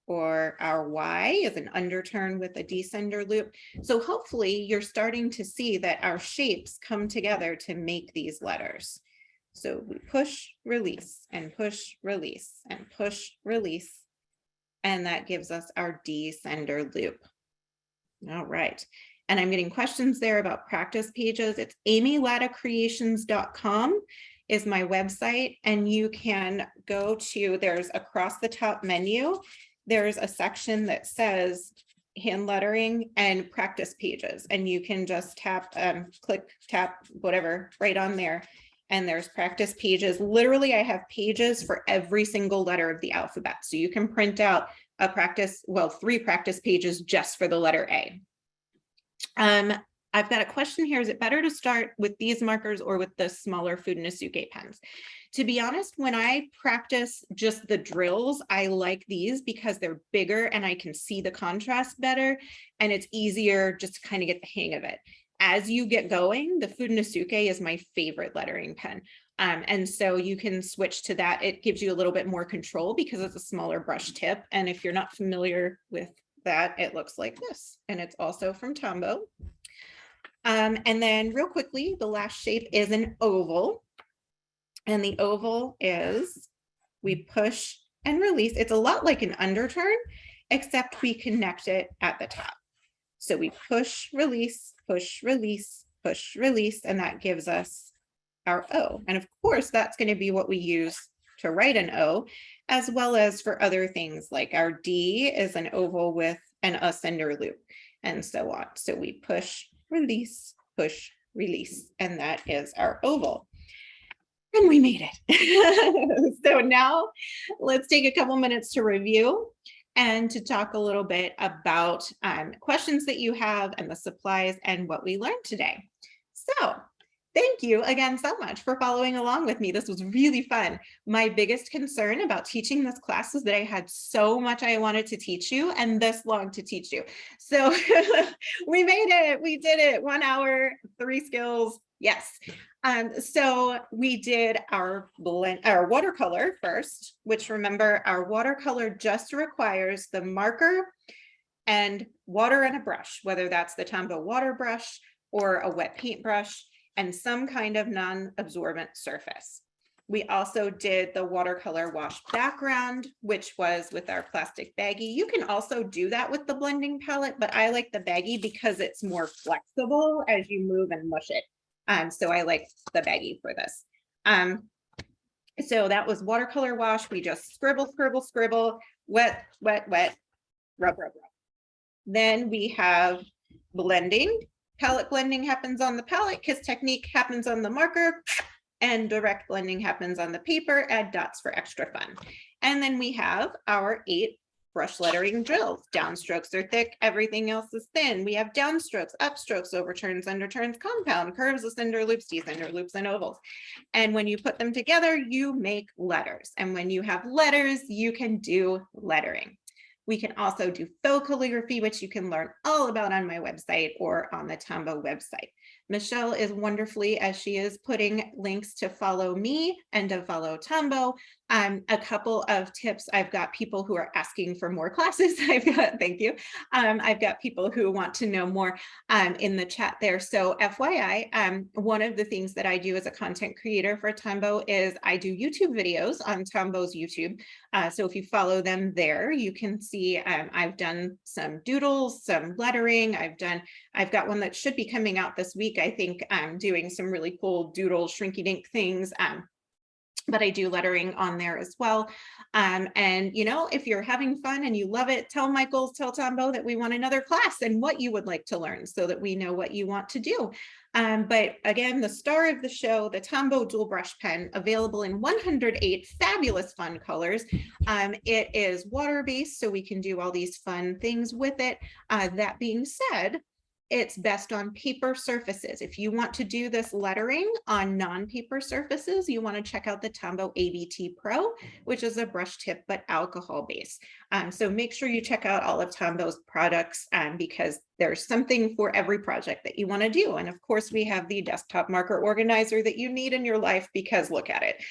or our Y is an underturn with a descender loop. So hopefully you're starting to see that our shapes come together to make these letters. So we push, release, and push, release, and push, release. And that gives us our descender loop. All right. And I'm getting questions there about practice pages. It's amylattacreations.com is my website, and you can go to, there's across the top menu, there's a section that says hand lettering and practice pages, and you can just tap, click, tap, whatever, right on there. And there's practice pages. Literally, I have pages for every single letter of the alphabet. So you can print out a practice, well, 3 practice pages just for the letter A. I've got a question here. Is it better to start with these markers or with the smaller Fudenosuke pens? To be honest, when I practice just the drills, I like these because they're bigger and I can see the contrast better, and it's easier just to kind of get the hang of it. As you get going, the Fudenosuke is my favorite lettering pen. And so you can switch to that. It gives you a little bit more control because it's a smaller brush tip. And if you're not familiar with that, it looks like this. And it's also from Tombow. And then real quickly, the last shape is an oval. And the oval is, we push and release. It's a lot like an underturn, except we connect it at the top. So we push, release, push, release, push, release, and that gives us our O. And of course, that's going to be what we use to write an O, as well as for other things like our D is an oval with an ascender loop, and so on. So we push, release, and that is our oval. And we made it. So now let's take a couple minutes to review and to talk a little bit about questions that you have and the supplies and what we learned today. So thank you again so much for following along with me. This was really fun. My biggest concern about teaching this class was that I had so much I wanted to teach you and this long to teach you. So we made it. We did it. 1 hour, 3 skills. Yes. So we did our watercolor first, which, remember, our watercolor just requires the marker and water and a brush, whether that's the Tombow water brush or a wet paint brush, and some kind of non-absorbent surface. We also did the watercolor wash background, which was with our plastic baggie. You can also do that with the blending palette, but I like the baggie because it's more flexible as you move and mush it. So I like the baggie for this. So that was watercolor wash. We just scribble, scribble, scribble, wet, wet, wet, rub, rub, rub. Then we have blending. Palette blending happens on the palette. Kiss technique happens on the marker. And direct blending happens on the paper. Add dots for extra fun. And then we have our 8 brush lettering drills. Downstrokes are thick, everything else is thin. We have downstrokes, upstrokes, overturns, underturns, compound, curves, ascender loops, descender loops, and ovals. And when you put them together, you make letters. And when you have letters, you can do lettering. We can also do faux calligraphy, which you can learn all about on my website or on the Tombow website. Michelle is wonderfully, as she is putting links to follow me and to follow Tombow. A couple of tips. I've got people who are asking for more classes. Thank you. I've got people who want to know more in the chat there. So FYI, one of the things that I do as a content creator for Tombow is I do YouTube videos on Tombow's YouTube. So if you follow them there, you can see I've done some doodles, some lettering. I've got one that should be coming out this week. I think I'm doing some really cool doodle shrinky dink things. But I do lettering on there as well. And, you know, if you're having fun and you love it, tell Michael, tell Tombow that we want another class and what you would like to learn so that we know what you want to do. But again, the star of the show, the Tombow dual brush pen, available in 108 fabulous fun colors. It is water-based, so we can do all these fun things with it. That being said, it's best on paper surfaces. If you want to do this lettering on non-paper surfaces, you want to check out the Tombow ABT Pro, which is a brush tip but alcohol based. So make sure you check out all of Tombow's products because there's something for every project that you want to do. And of course, we have the desktop marker organizer that you need in your life because look at it.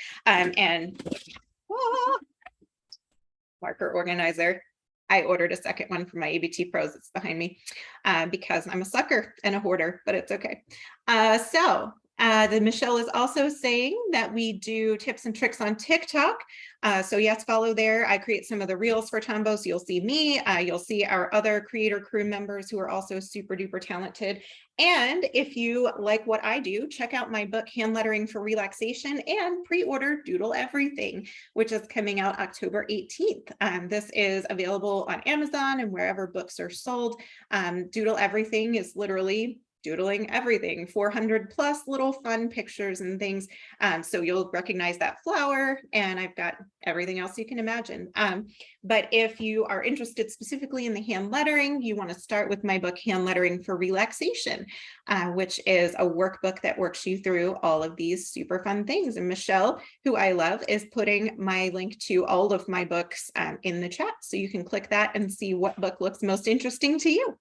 Marker organizer. I ordered a second one for my ABT Pros. It's behind me because I'm a sucker and a hoarder, but it's okay. So Michelle is also saying that we do tips and tricks on TikTok. So yes, follow there. I create some of the reels for Tombow, so you'll see me. You'll see our other creator crew members who are also super duper talented. And if you like what I do, check out my book, Hand Lettering for Relaxation, and pre-order Doodle Everything, which is coming out October 18th. This is available on Amazon and wherever books are sold. Doodle Everything is literally doodling everything, 400 plus little fun pictures and things. So you'll recognize that flower, and I've got everything else you can imagine. But if you are interested specifically in the hand lettering, you want to start with my book, Hand Lettering for Relaxation, which is a workbook that works you through all of these super fun things. And Michelle, who I love, is putting my link to all of my books in the chat. So you can click that and see what book looks most interesting to you.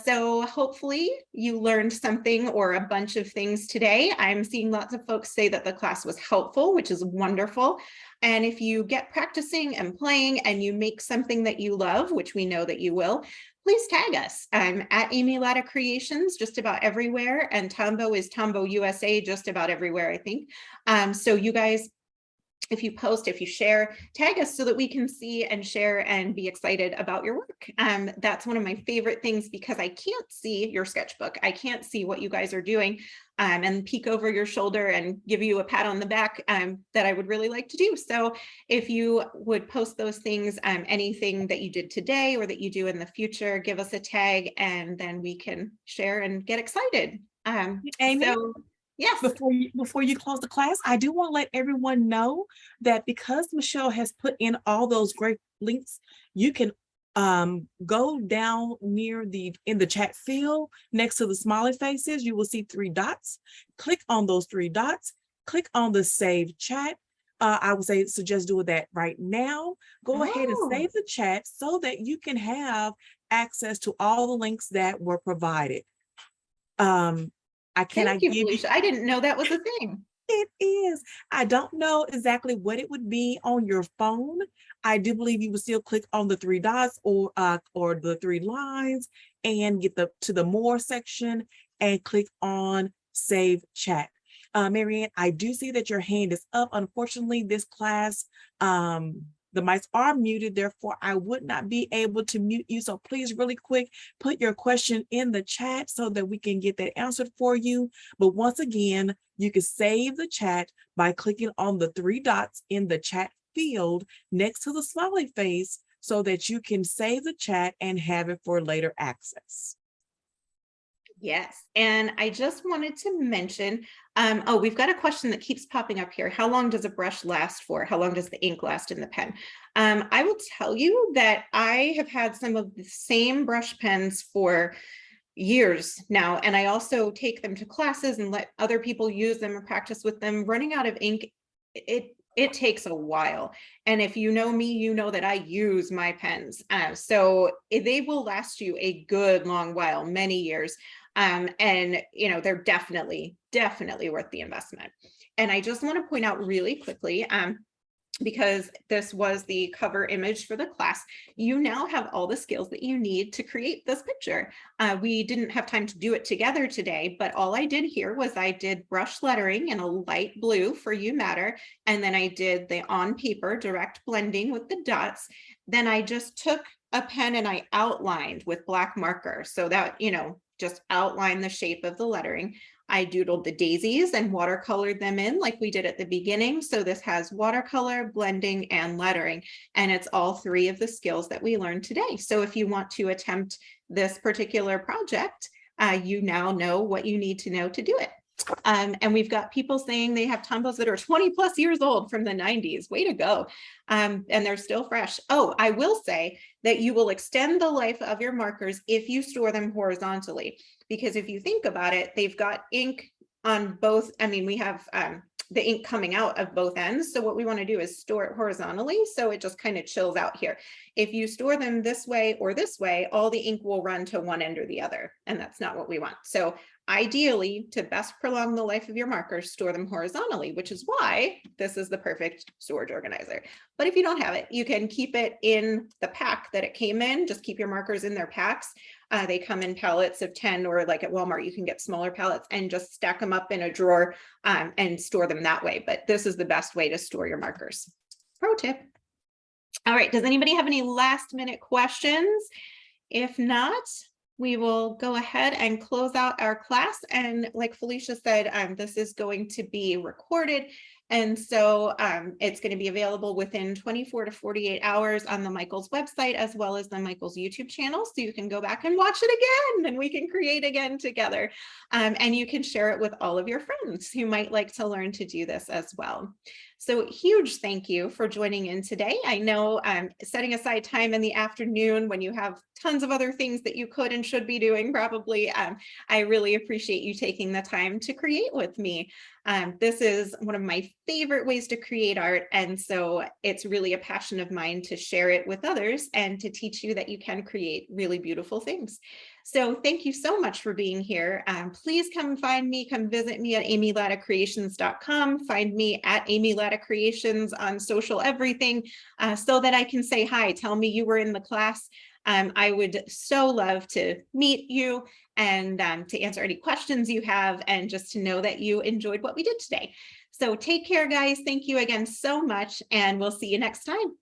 So hopefully you learned something or a bunch of things today. I'm seeing lots of folks say that the class was helpful, which is wonderful. And if you get practicing and playing and you make something that you love, which we know that you will, please tag us. I'm at Amy Latta Creations just about everywhere, and Tombow is Tombow USA just about everywhere, I think. So you guys, if you post, if you share, tag us so that we can see and share and be excited about your work. That's one of my favorite things, because I can't see your sketchbook. I can't see what you guys are doing and peek over your shoulder and give you a pat on the back that I would really like to do. So if you would post those things, anything that you did today or that you do in the future, give us a tag and then we can share and get excited. Amy? So, yes. Before you close the class, I do want to let everyone know that because Michelle has put in all those great links, you can go down near in the chat field next to the smiley faces. You will see 3 dots. Click on those 3 dots. Click on the save chat. I would suggest doing that right now. Go ahead and save the chat so that you can have access to all the links that were provided. Thank you, Felicia. I didn't know that was a thing. It is. I don't know exactly what it would be on your phone. I do believe you would still click on the 3 dots or the 3 lines and get to the more section and click on save chat. Marianne, I do see that your hand is up. Unfortunately, this class, the mics are muted, therefore I would not be able to mute you. So please, really quick, put your question in the chat so that we can get that answered for you. But once again, you can save the chat by clicking on the 3 dots in the chat field next to the smiley face so that you can save the chat and have it for later access. Yes, and I just wanted to mention, we've got a question that keeps popping up here. How long does a brush last for? How long does the ink last in the pen? I will tell you that I have had some of the same brush pens for years now, and I also take them to classes and let other people use them and practice with them. Running out of ink, it takes a while. And if you know me, you know that I use my pens. So they will last you a good long while, many years. And they're definitely worth the investment. And I just want to point out really quickly, because this was the cover image for the class, you now have all the skills that you need to create this picture. We didn't have time to do it together today, but all I did here was I did brush lettering in a light blue for You Matter, and then I did the on paper direct blending with the dots. Then I just took a pen and I outlined with black marker so that, just outline the shape of the lettering. I doodled the daisies and watercolored them in like we did at the beginning. So this has watercolor, blending, and lettering, and it's all 3 of the skills that we learned today. So if you want to attempt this particular project, you now know what you need to know to do it. And we've got people saying they have Tombows that are 20 plus years old from the 90s. Way to go. And they're still fresh. Oh, I will say that you will extend the life of your markers if you store them horizontally, because if you think about it, they've got ink on both. I mean, we have the ink coming out of both ends. So what we want to do is store it horizontally so it just kind of chills out here. If you store them this way or this way, all the ink will run to one end or the other, and that's not what we want. So ideally, to best prolong the life of your markers, store them horizontally, which is why this is the perfect storage organizer. But if you don't have it, you can keep it in the pack that it came in. Just keep your markers in their packs. They come in pallets of 10, or like at Walmart, you can get smaller pallets, and just stack them up in a drawer and store them that way. But this is the best way to store your markers. Pro tip. All right, does anybody have any last minute questions? If not, we will go ahead and close out our class. And like Felicia said, this is going to be recorded. And so it's going to be available within 24 to 48 hours on the Michaels website, as well as the Michaels YouTube channel. So you can go back and watch it again, and we can create again together. And you can share it with all of your friends who might like to learn to do this as well. So huge thank you for joining in today. I know setting aside time in the afternoon when you have tons of other things that you could and should be doing probably, I really appreciate you taking the time to create with me. This is one of my favorite ways to create art, and so it's really a passion of mine to share it with others and to teach you that you can create really beautiful things. So thank you so much for being here. Please come find me, come visit me at amylattacreations.com. Find me at Amy Latta Creations on social everything, so that I can say hi. Tell me you were in the class. I would so love to meet you and to answer any questions you have, and just to know that you enjoyed what we did today. So take care, guys. Thank you again so much, and we'll see you next time.